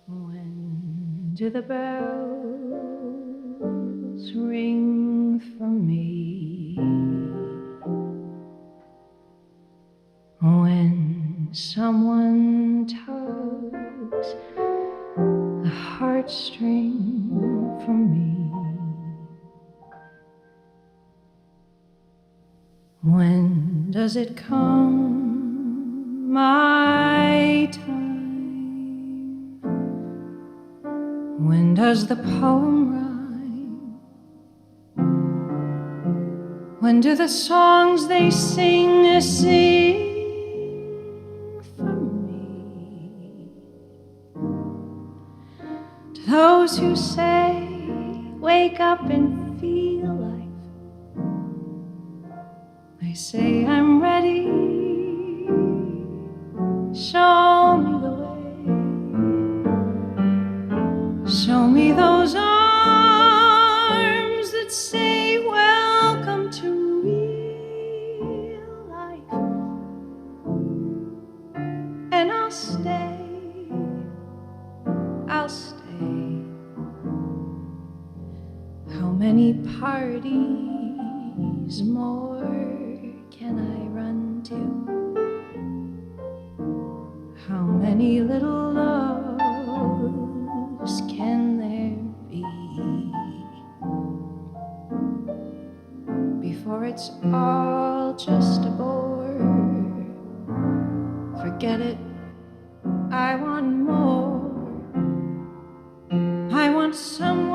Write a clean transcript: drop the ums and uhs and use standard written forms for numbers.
When do the bells ring for me? When someone tugs a heartstring from me? When does it come, my time? When does the poem rhyme? When do the songs they sing for me? To those who say, wake up and feel life, I say I'm ready. Show me the way. Show me those arms that say welcome to real life. And I'll stay. How many parties more can I run to? How many little loves can there be before it's all just a bore? Forget it, I want more. I want someone